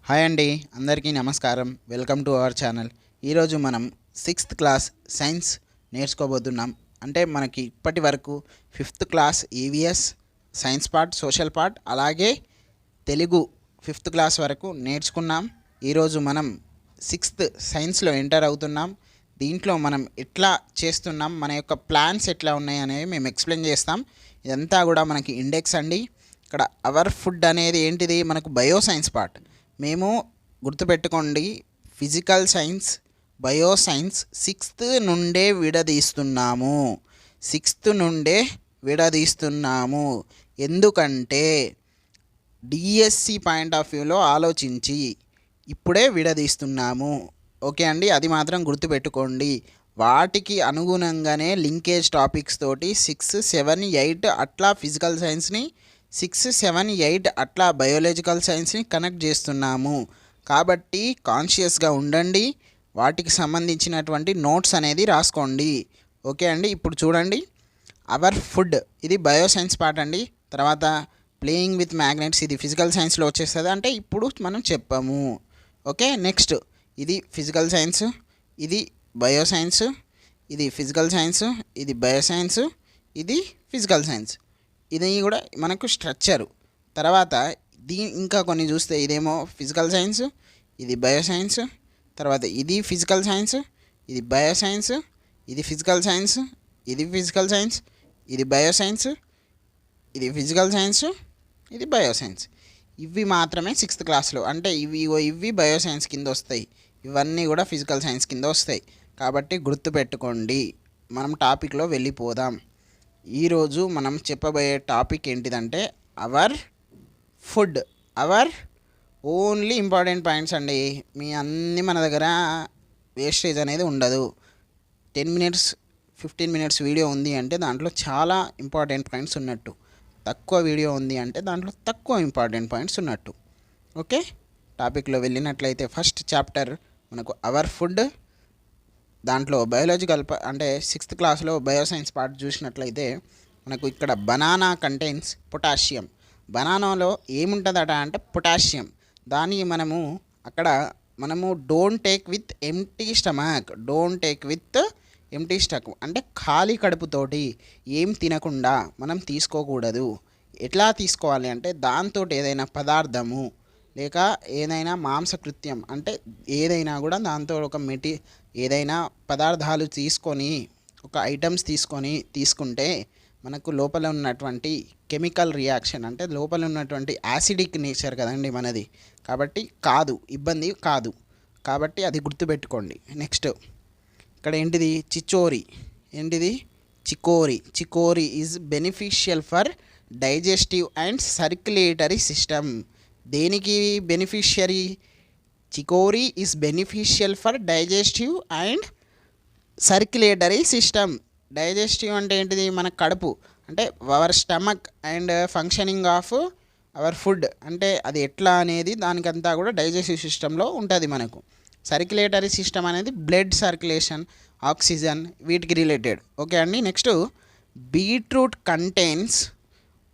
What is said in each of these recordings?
Hi అండి, అందరికీ నమస్కారం. Welcome to our channel. ఈరోజు మనం 6th క్లాస్ సైన్స్ నేర్చుకోబోతున్నాం. అంటే మనకి ఇప్పటి వరకు 5th class EVS science part, social part, అలాగే తెలుగు 5th క్లాస్ వరకు నేర్చుకున్నాం. ఈరోజు మనం 6th సైన్స్లో ఎంటర్ అవుతున్నాం. దీంట్లో మనం ఎట్లా చేస్తున్నాం, మన యొక్క ప్లాన్స్ ఎట్లా ఉన్నాయి అనేవి మేము ఎక్స్ప్లెయిన్ చేస్తాం. ఇదంతా కూడా మనకి ఇండెక్స్ అండి. ఇక్కడ అవర్ ఫుడ్ అనేది ఏంటిది, మనకు బయో సైన్స్ పార్ట్. మేము గుర్తుపెట్టుకోండి, physical science, bio science 6th నుండే విడదీస్తున్నాము. ఎందుకంటే డిఎస్సి పాయింట్ ఆఫ్ వ్యూలో ఆలోచించి ఇప్పుడే విడదీస్తున్నాము. ఓకే అండి, అది మాత్రం గుర్తుపెట్టుకోండి. వాటికి అనుగుణంగానే లింకేజ్ టాపిక్స్ తోటి 6, 7, 8 అట్లా ఫిజికల్ సైన్స్ని, 6, 7, 8 అట్లా బయోలాజికల్ సైన్స్ని కనెక్ట్ చేస్తున్నాము. కాబట్టి కాన్షియస్గా ఉండండి, వాటికి సంబంధించినటువంటి నోట్స్ అనేది రాసుకోండి. ఓకే అండి, ఇప్పుడు చూడండి, అవర్ ఫుడ్ ఇది బయో సైన్స్ పార్ట్ అండి. తర్వాత ప్లేయింగ్ విత్ మ్యాగ్నెట్స్ ఇది ఫిజికల్ సైన్స్లో వచ్చేస్తుంది, అంటే ఇప్పుడు మనం చెప్పాము. ఓకే, నెక్స్ట్ ఇది ఫిజికల్ సైన్స్, ఇది బయో సైన్స్, ఇది ఫిజికల్ సైన్స్, ఇది బయో సైన్స్, ఇది ఫిజికల్ సైన్స్. ఇది కూడా మనకు స్ట్రక్చరు. తర్వాత ఇంకా కొన్ని చూస్తే ఇదేమో ఫిజికల్ సైన్స్, ఇది బయో సైన్స్, తర్వాత ఇది ఫిజికల్ సైన్స్, ఇది బయో సైన్స్, ఇది ఫిజికల్ సైన్స్, ఇది ఫిజికల్ సైన్స్, ఇది బయో సైన్స్, ఇది ఫిజికల్ సైన్స్, ఇది బయో సైన్స్. ఇవి మాత్రమే 6th క్లాస్లో, అంటే ఇవి బయో సైన్స్ కింద వస్తాయి, ఇవన్నీ కూడా ఫిజికల్ సైన్స్ కింద వస్తాయి. కాబట్టి గుర్తుపెట్టుకోండి. మనం టాపిక్లో వెళ్ళిపోదాం. ఈరోజు మనం చెప్పబోయే టాపిక్ ఏంటిదంటే our food. Our only important points అండి. మీ అన్నీ మన దగ్గర వేస్టేజ్ అనేది ఉండదు. 10 minutes 15 minutes వీడియో ఉంది అంటే దాంట్లో చాలా ఇంపార్టెంట్ పాయింట్స్ ఉన్నట్టు, తక్కువ వీడియో ఉంది అంటే దాంట్లో తక్కువ ఇంపార్టెంట్ పాయింట్స్ ఉన్నట్టు. ఓకే, టాపిక్లో వెళ్ళినట్లయితే ఫస్ట్ చాప్టర్ మనకు అవర్ ఫుడ్. దాంట్లో బయాలజికల్ అంటే 6th క్లాస్లో బయో సైన్స్ పార్ట్ చూసినట్లయితే మనకు ఇక్కడ బనానా కంటైన్స్ పొటాషియం. బనానాలో ఏముంటుందట అంటే పొటాషియం. దానికి మనము don't take with empty stomach. అంటే ఖాళీ కడుపుతోటి ఏం తినకుండా మనం తీసుకోకూడదు. ఎట్లా తీసుకోవాలి అంటే దాంతో ఏదైనా పదార్థము లేక ఏదైనా మాంసకృత్యం, అంటే ఏదైనా కూడా దాంతో ఏదైనా పదార్థాలు తీసుకొని, ఒక ఐటమ్స్ తీసుకుంటే మనకు లోపల ఉన్నటువంటి కెమికల్ రియాక్షన్, అంటే లోపల ఉన్నటువంటి యాసిడిక్ నేచర్ కదండి మనది, కాబట్టి ఇబ్బంది కాదు. కాబట్టి అది గుర్తుపెట్టుకోండి. నెక్స్ట్ ఇక్కడ ఏంటిది, chicory is beneficial for digestive and circulatory system. దేనికి beneficiary? Chicory is beneficial for digestive and circulatory system. Digestive అంటే ఏంటిది, మన కడుపు, అంటే our stomach and functioning of our food, అంటే అది ఎట్లా అనేది దానికంతా కూడా డైజెస్టివ్ సిస్టంలో ఉంటుంది మనకు. సర్క్యులేటరీ సిస్టమ్ అనేది బ్లడ్ సర్క్యులేషన్, ఆక్సిజన్, వీటికి రిలేటెడ్. ఓకే అండి, next beetroot contains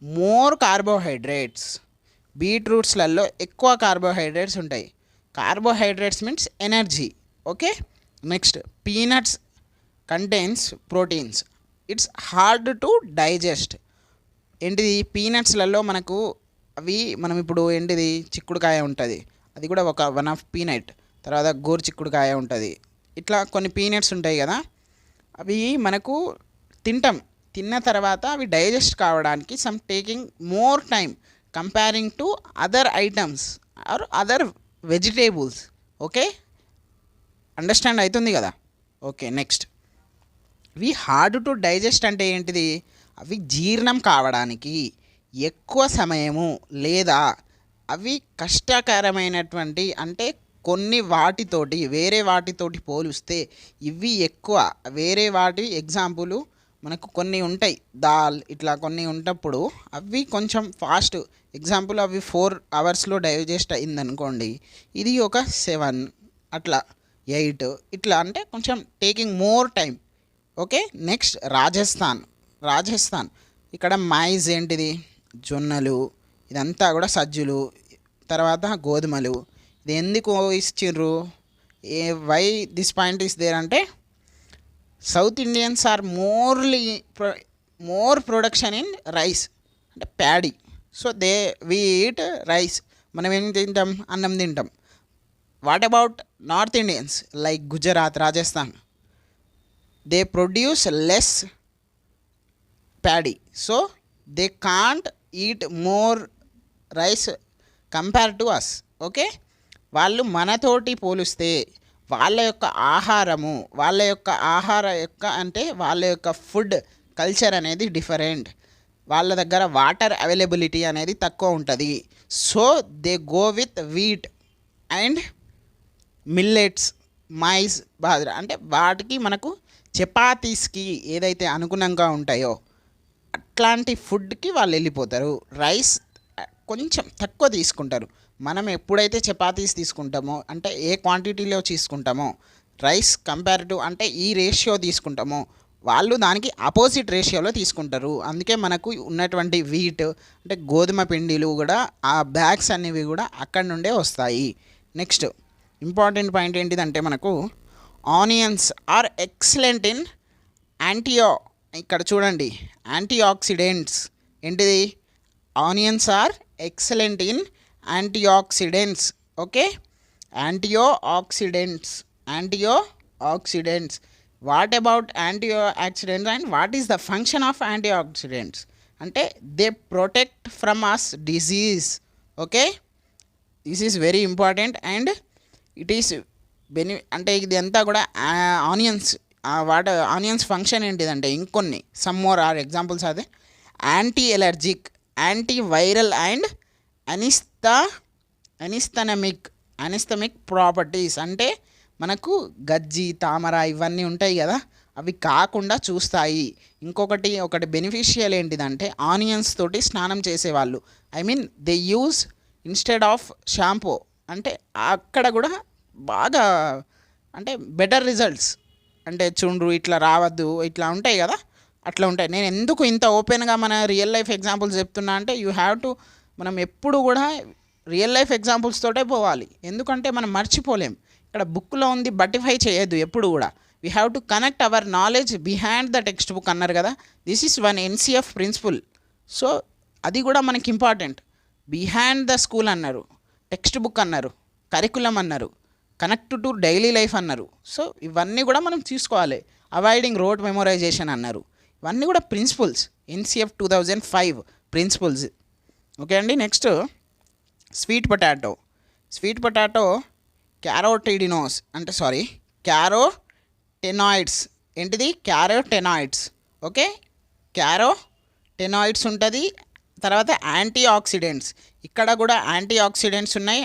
more carbohydrates. బీట్రూట్స్లలో ఎక్కువ కార్బోహైడ్రేట్స్ ఉంటాయి. Carbohydrates means energy. Okay, next peanuts contains proteins. It's hard to digest. ఏంటిది, పీనట్స్లలో మనం ఇప్పుడు ఏంటిది, చిక్కుడుకాయ ఉంటుంది, అది కూడా వన్ ఆఫ్ పీనట్. తర్వాత గోరు చిక్కుడుకాయ ఉంటుంది. ఇట్లా కొన్ని పీనట్స్ ఉంటాయి కదా, అవి మనకు తిన్న తర్వాత అవి డైజెస్ట్ కావడానికి some taking more time comparing to other items or other vegetables. Okay, understand అవుతుంది కదా. ఓకే, నెక్స్ట్ ఇవి హార్డ్ టు డైజెస్ట్ అంటే ఏంటిది, అవి జీర్ణం కావడానికి ఎక్కువ సమయము, లేదా అవి కష్టకరమైనటువంటి, అంటే వేరే వాటితోటి పోలిస్తే ఇవి ఎక్కువ. వేరే వాటి ఎగ్జాంపుల్ మనకు కొన్ని ఉంటాయి, దాల్ ఇట్లా కొన్ని ఉన్నప్పుడు అవి కొంచెం ఫాస్ట్. ఎగ్జాంపుల్ అవి 4 hours డైజెస్ట్ అయిందనుకోండి, ఇది ఒక 7 అట్లా 8 ఇట్లా, అంటే కొంచెం taking more time. Okay, next Rajasthan ఇక్కడ మైజ్ ఏంటిది, జొన్నలు, ఇదంతా కూడా సజ్జులు, తర్వాత గోధుమలు, ఇది ఎందుకు ఇచ్చిర్రు, why this point is there అంటే south Indians are more production in rice అంటే paddy. So we eat rice, మనం ఏం తింటాం, అన్నం తింటాం. What about north Indians like Gujarat, Rajasthan, they produce less paddy, so they can't eat more rice compare to us. Okay, వాళ్ళు మనతోటి పోలిస్తే వాళ్ళ యొక్క ఆహారము, వాళ్ళ యొక్క అంటే వాళ్ళ యొక్క ఫుడ్ కల్చర్ అనేది డిఫరెంట్. వాళ్ళ దగ్గర వాటర్ అవైలబిలిటీ అనేది తక్కువ ఉంటుంది. So they go with wheat and millets, maize, bajra. అంటే వాటికి మనకు చపాతీస్కి ఏదైతే అనుగుణంగా ఉంటాయో అట్లాంటి ఫుడ్కి వాళ్ళు వెళ్ళిపోతారు. రైస్ కొంచెం తక్కువ తీసుకుంటారు. మనం ఎప్పుడైతే చపాతీస్ తీసుకుంటామో అంటే ఏ క్వాంటిటీలో తీసుకుంటామో రైస్ కంపేరిటివ్ అంటే ఈ రేషియో తీసుకుంటామో వాళ్ళు దానికి ఆపోజిట్ రేషియోలో తీసుకుంటారు. అందుకే మనకు ఉన్నటువంటి వీట్ అంటే గోధుమ పిండిలు కూడా ఆ బ్యాగ్స్ అనేవి కూడా అక్కడి నుండే వస్తాయి. నెక్స్ట్ ఇంపార్టెంట్ పాయింట్ ఏంటిదంటే మనకు ఆనియన్స్ ఆర్ ఎక్సలెంట్ ఇన్ ఇక్కడ చూడండి యాంటీ ఆక్సిడెంట్స్. ఏంటిది, onions are excellent in antioxidants. Okay, antioxidants. What about antioxidants and what is the function of antioxidants అంటే they protect from us disease. Okay, this is very important and it is అంటే ఇది అంతా కూడా onions function ఏంటిదంటే ఇంకొన్ని some more are examples అదే anti allergic, antiviral and antiasthmatic properties. అంటే మనకు గజ్జి, తామర ఇవన్నీ ఉంటాయి కదా, అవి కాకుండా చూస్తాయి. ఒకటి బెనిఫిషియల్ ఏంటిదంటే ఆనియన్స్ తోటి స్నానం చేసేవాళ్ళు, I mean they use instead of shampoo. అంటే అక్కడ కూడా బాగా అంటే బెటర్ రిజల్ట్స్ అంటే చుండ్రు ఇట్లా రావద్దు ఇట్లా ఉంటాయి కదా, అట్లా ఉంటాయి. నేను ఎందుకు ఇంత ఓపెన్గా మన రియల్ లైఫ్ ఎగ్జాంపుల్స్ చెప్తున్నా అంటే మనం ఎప్పుడు కూడా రియల్ లైఫ్ ఎగ్జాంపుల్స్ తోటే పోవాలి. ఎందుకంటే మనం మర్చిపోలేం. ఇక్కడ బుక్లో ఉంది బట్టిఫై చేయొద్దు ఎప్పుడు కూడా. We have to connect our knowledge behind the text book అన్నారు కదా, this is one NCF principle. So అది కూడా మనకి ఇంపార్టెంట్. బిహైండ్ ద స్కూల్ అన్నారు, టెక్స్ట్ బుక్ అన్నారు, కరికులం అన్నారు, కనెక్ట్ టు డైలీ లైఫ్ అన్నారు. సో ఇవన్నీ కూడా మనం తీసుకోవాలి. అవాయిడింగ్ రోడ్ మెమొరైజేషన్ అన్నారు. ఇవన్నీ కూడా ప్రిన్సిపల్స్, NCF 2005 ప్రిన్సిపల్స్. ఓకే అండి. Next sweet potato carotenoids. ఏంటిది, క్యారోటెనాయిడ్స్. ఓకే, క్యారోటెనాయిడ్స్ ఉంటుంది. తర్వాత యాంటీ ఆక్సిడెంట్స్, ఇక్కడ కూడా యాంటీ ఆక్సిడెంట్స్ ఉన్నాయి,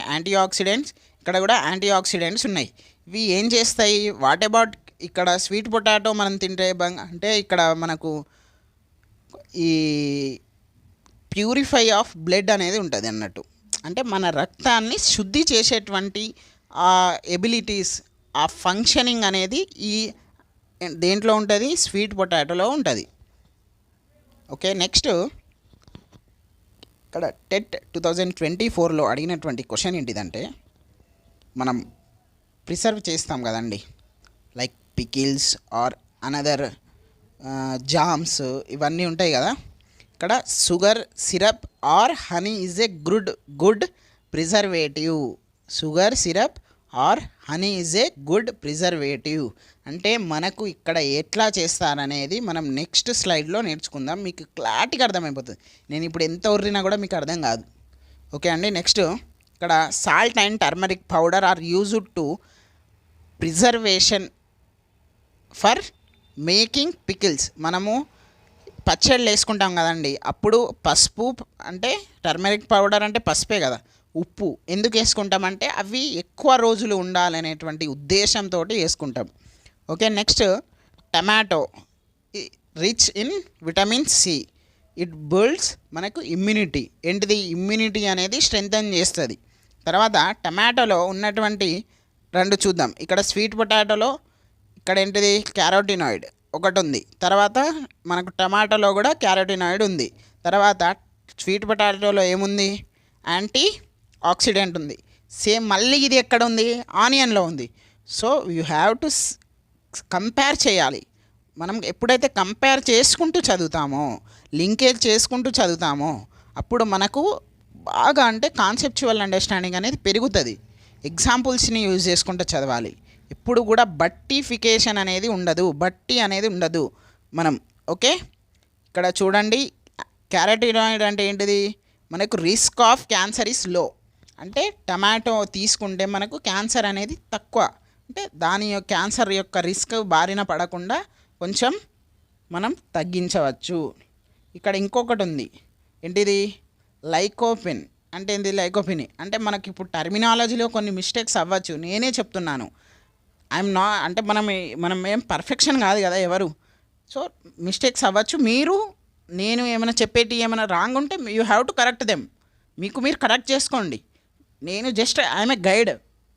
ఇక్కడ కూడా యాంటీ ఆక్సిడెంట్స్ ఉన్నాయి. ఇవి ఏం చేస్తాయి, వాట్ అబౌట్ ఇక్కడ స్వీట్ పొటాటో మనం తింటే అంటే ఇక్కడ మనకు ఈ ప్యూరిఫై ఆఫ్ బ్లడ్ అనేది ఉంటుంది అన్నట్టు. అంటే మన రక్తాన్ని శుద్ధి చేసేటువంటి ఆ ఎబిలిటీస్, ఆ ఫంక్షనింగ్ అనేది ఈ దేంట్లో ఉంటుంది, స్వీట్ పొటాటోలో ఉంటుంది. ఓకే, నెక్స్ట్ ఇక్కడ టెట్ 2024లో అడిగినటువంటి క్వశ్చన్ ఏంటిదంటే మనం ప్రిసర్వ్ చేస్తాం కదండి, like pickles or another jams ఇవన్నీ ఉంటాయి కదా. ఇక్కడ sugar syrup or honey is a good preservative. Sugar syrup or honey is a good preservative అంటే మనకు ఇక్కడ ఎట్లా చేస్తారనేది మనం నెక్స్ట్ స్లైడ్లో నేర్చుకుందాం. మీకు క్లారిటీగా అర్థమైపోతుంది. నేను ఇప్పుడు ఎంత ఒర్రినా కూడా మీకు అర్థం కాదు. ఓకే అండి. నెక్స్ట్ ఇక్కడ salt and turmeric powder are used to preservation for making pickles. మనము పచ్చళ్ళు వేసుకుంటాం కదండి, అప్పుడు పసుపు అంటే టర్మరిక్ పౌడర్ అంటే పసుపే కదా, ఉప్పు ఎందుకు వేసుకుంటామంటే అవి ఎక్కువ రోజులు ఉండాలనేటువంటి ఉద్దేశంతో వేసుకుంటాం. Okay, next tomato rich in vitamin C, it builds మనకు ఇమ్యూనిటీ. ఏంటిది, ఇమ్యూనిటీ అనేది స్ట్రెంథన్ చేస్తుంది. తర్వాత టమాటోలో ఉన్నటువంటి రెండు చూద్దాం. ఇక్కడ స్వీట్ పొటాటోలో ఇక్కడ ఏంటిది, క్యారోటినాయిడ్ ఒకటి ఉంది. తర్వాత మనకు టమాటోలో కూడా క్యారోటినాయిడ్ ఉంది. తర్వాత స్వీట్ పొటాటోలో ఏముంది, యాంటీ ఆక్సిడెంట్ ఉంది. సేమ్ మళ్ళీ ఇది ఎక్కడ ఉంది, ఆనియన్లో ఉంది. So you have to compare చేయాలి. మనం ఎప్పుడైతే కంపేర్ చేసుకుంటూ చదువుతామో, లింకేజ్ చేసుకుంటూ చదువుతామో, అప్పుడు మనకు బాగా అంటే కాన్సెప్చువల్ అండర్స్టాండింగ్ అనేది పెరుగుతుంది. ఎగ్జాంపుల్స్ని యూజ్ చేసుకుంటూ చదవాలి. ఎప్పుడు కూడా బట్టిఫికేషన్ అనేది ఉండదు, బట్టి అనేది ఉండదు మనం. ఓకే, ఇక్కడ చూడండి, క్యారటినాయిడ్ అంటే ఏంటిది, మనకు risk of cancer is low. అంటే టమాటో తీసుకుంటే మనకు క్యాన్సర్ అనేది తక్కువ, అంటే దాని క్యాన్సర్ యొక్క రిస్క్ బారిన పడకుండా కొంచెం మనం తగ్గించవచ్చు. ఇక్కడ ఇంకొకటి ఉంది, ఏంటిది, లైకోపిన్ అంటే ఏంటి, లైకోపిన్ అంటే మనకి ఇప్పుడు టర్మినాలజీలో కొన్ని మిస్టేక్స్ అవ్వచ్చు, నేనే చెప్తున్నాను. ఐఎమ్ నా అంటే మనం ఏం పర్ఫెక్షన్ కాదు కదా ఎవరు. సో మిస్టేక్స్ అవ్వచ్చు, నేను ఏమైనా చెప్పేటి ఏమైనా రాంగ్ ఉంటే you have to correct them. మీకు మీరు కరెక్ట్ చేసుకోండి. నేను just I'm a guide,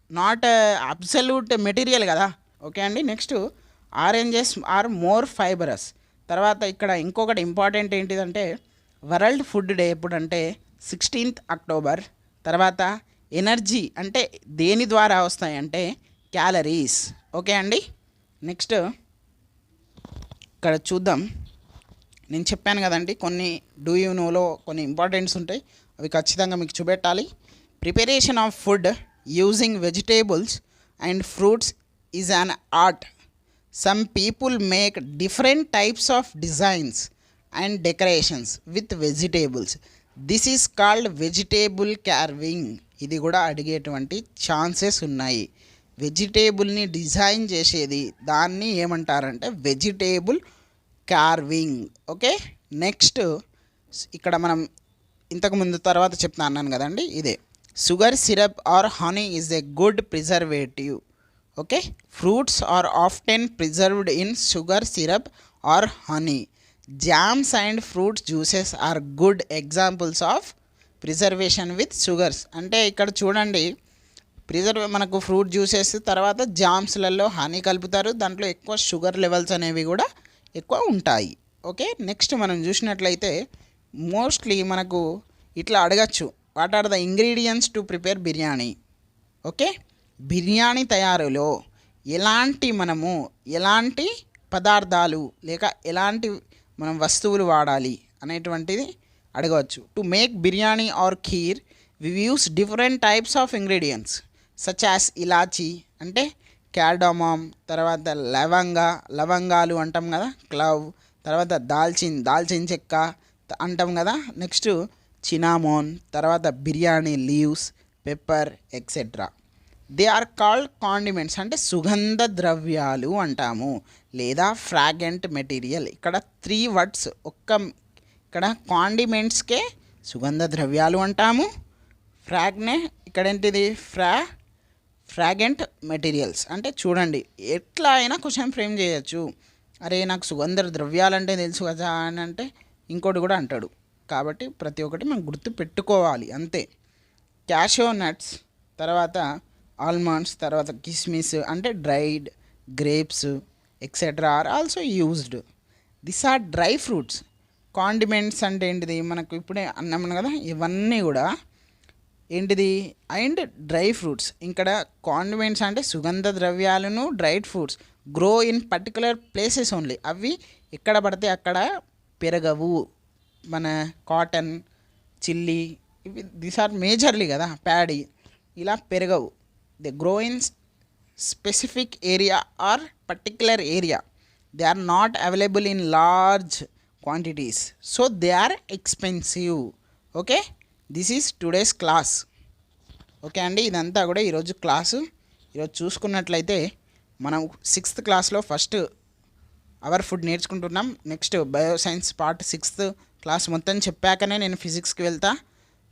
not absolute material కదా. ఓకే అండి. Next, oranges are more fibrous. తర్వాత ఇక్కడ ఇంకొకటి ఇంపార్టెంట్ ఏంటిదంటే, వరల్డ్ ఫుడ్ డే ఎప్పుడంటే 16th అక్టోబర్. తర్వాత ఎనర్జీ అంటే దేని ద్వారా వస్తాయంటే క్యాలరీస్. ఓకే అండి. నెక్స్ట్ ఇక్కడ చూద్దాం, నేను చెప్పాను కదండి కొన్ని డూ యూ నోలో కొన్ని ఇంపార్టెంట్స్ ఉంటాయి, అవి ఖచ్చితంగా మీకు చూపెట్టాలి. Preparation of food using vegetables and fruits is an art. Some people make different types of designs and decorations with vegetables. This is called vegetable carving. ఇది కూడా అడిగేటువంటి ఛాన్సెస్ ఉన్నాయి. వెజిటేబుల్ని డిజైన్ చేసేది దాన్ని ఏమంటారంటే వెజిటేబుల్ కార్వింగ్. ఓకే. నెక్స్ట్ ఇక్కడ మనం ఇంతకుముందు తర్వాత చెప్తా అన్నాను కదండి, ఇదే sugar syrup or honey is a good preservative. Okay. Fruits are often preserved in sugar syrup or honey. Jams and fruits juices are good examples of preservation with sugars. అంటే ఇక్కడ చూడండి, మనకు ఫ్రూట్ జ్యూసెస్ తర్వాత జామ్స్లలో honey కలుపుతారు, దాంట్లో ఎక్కువ sugar levels అనేవి కూడా ఎక్కువ ఉంటాయి. ఓకే. నెక్స్ట్ మనం చూసినట్లయితే మోస్ట్లీ మనకు ఇట్లా అడగచ్చు, what are the ingredients to prepare biryani. Okay. Biryani తయారీలో ఎలాంటి పదార్థాలు లేక ఎలాంటి మనం వస్తువులు వాడాలి అనేటువంటిది అడగవచ్చు. To make biryani or kheer we use different types of ingredients such as elaichi అంటే క్యార్డమమ్, తర్వాత లవంగాలు అంటాం కదా, క్లవ్, తర్వాత దాల్చిన్ చెక్క అంటాం కదా. నెక్స్ట్ చినామోన్, తర్వాత biryani leaves, pepper etcetera. They are called condiments అంటే సుగంధ ద్రవ్యాలు అంటాము, లేదా ఫ్రాగ్రెంట్ మెటీరియల్. ఇక్కడ 3 వర్డ్స్ ఇక్కడ కాండిమెంట్స్కే సుగంధ ద్రవ్యాలు అంటాము, ఇక్కడ ఏంటిది ఫ్రాగ్రెంట్ మెటీరియల్స్. అంటే చూడండి, ఎట్లా అయినా క్వశ్చన్ ఫ్రేమ్ చేయొచ్చు. అరే నాకు సుగంధ ద్రవ్యాలు అంటే తెలుసు కదా అని అంటే ఇంకోటి కూడా అంటాడు. కాబట్టి ప్రతి ఒక్కటి మనం గుర్తు పెట్టుకోవాలి అంతే. క్యాషో నట్స్, తర్వాత ఆల్మండ్స్, తర్వాత కిస్మిస్ అంటే dried grapes etcetera are also used. This are dry fruits. Condiments అంటే ఏంటిది, మనకు ఇప్పుడే అన్నాము కదా, ఇవన్నీ కూడా ఏంటిది అండ్ డ్రై ఫ్రూట్స్. ఇక్కడ కాండిమెంట్స్ అంటే సుగంధ ద్రవ్యాలను, dried fruits grow in particular places only. అవి ఎక్కడ పడితే అక్కడ పెరగవు. మన కాటన్, చిల్లీ, ఇవి దీస్ ఆర్ మేజర్లీ కదా, ప్యాడీ, ఇలా పెరగవు. They grow in specific area or particular area. They are not available in large quantities, so they are expensive. Okay. This is today's class. Okay అండి, ఇదంతా కూడా ఈరోజు class. ఈరోజు చూసుకున్నట్లయితే మనం 6th క్లాస్లో ఫస్ట్ అవర్ ఫుడ్ నేర్చుకుంటున్నాం. Next bioscience part 6th class మొత్తం చెప్పాకనే నేను ఫిజిక్స్కి వెళ్తా.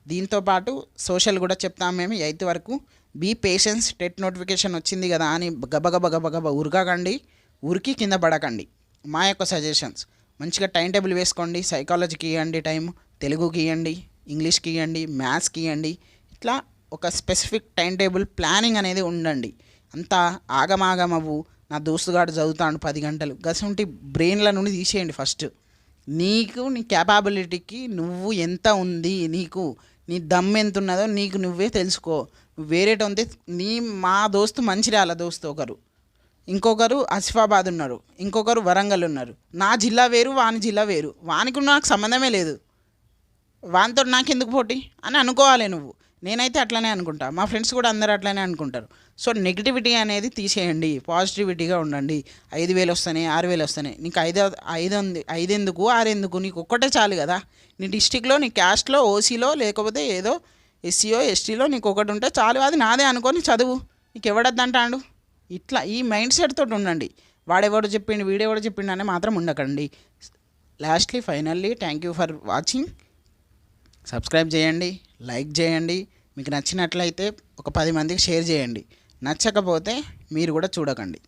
దీంతోపాటు సోషల్ కూడా చెప్తాం మేము 8th వరకు. బీ పేషెన్స్, టెట్ నోటిఫికేషన్ వచ్చింది కదా అని గబగబ ఉరకకండి, ఉరికి కింద పడకండి. మా యొక్క సజెషన్స్ మంచిగా టైం టేబుల్ వేసుకోండి. సైకాలజీకి ఇవ్వండి టైం, తెలుగుకి ఇవ్వండి, ఇంగ్లీష్కి ఇవ్వండి, మ్యాథ్స్కి ఇవ్వండి. ఇట్లా ఒక స్పెసిఫిక్ టైం టేబుల్ ప్లానింగ్ అనేది ఉండండి. అంతా ఆగమాగమవు, నా దోస్తుగాడు చదువుతాడు 10 గంటలు, గసంటి బ్రెయిన్ల నుండి తీసేయండి. ఫస్ట్ నీకు నీ క్యాపబిలిటీకి నువ్వు ఎంత ఉంది, నీ దమ్ ఎంత ఉన్నదో నీకు నువ్వే తెలుసుకో. వేరేటోంది నీ మా దోస్తు మంచిర్యాల దోస్తు ఒకరు, ఇంకొకరు ఆసిఫాబాద్ ఉన్నారు, ఇంకొకరు వరంగల్ ఉన్నారు. నా జిల్లా వేరు, వాని జిల్లా వేరు. వానికి నాకు సంబంధమే లేదు, వానితో నాకెందుకు పోటీ అని అనుకోవాలి నువ్వు. నేనైతే అట్లనే అనుకుంటా, మా ఫ్రెండ్స్ కూడా అందరూ అట్లనే అనుకుంటారు. సో నెగిటివిటీ అనేది తీసేయండి, పాజిటివిటీగా ఉండండి. 5,000 వస్తాయి, 6,000 వస్తాయి, నీకు ఐదు ఎందుకు, 6 ఎందుకు, నీకు ఒక్కటే చాలు కదా. నీ డిస్టిక్లో, నీ క్యాస్ట్లో, ఓసీలో, లేకపోతే ఏదో ఎస్సీఓ ఎస్టీలో నీకు ఒకటి ఉంటే చాలు, అది నాదే అనుకొని చదువు, నీకు ఎవడద్దంటాడు. ఇట్లా ఈ మైండ్ సెట్ తోటి ఉండండి. వాడెవడు చెప్పిండు, వీడెవడు చెప్పిండు అని మాత్రం ఉండకండి. Lastly finally thank you for watching. Subscribe చేయండి, లైక్ చేయండి. మీకు నచ్చినట్లయితే ఒక 10 మందికి షేర్ చేయండి. నచ్చకపోతే మీరు కూడా చూడకండి.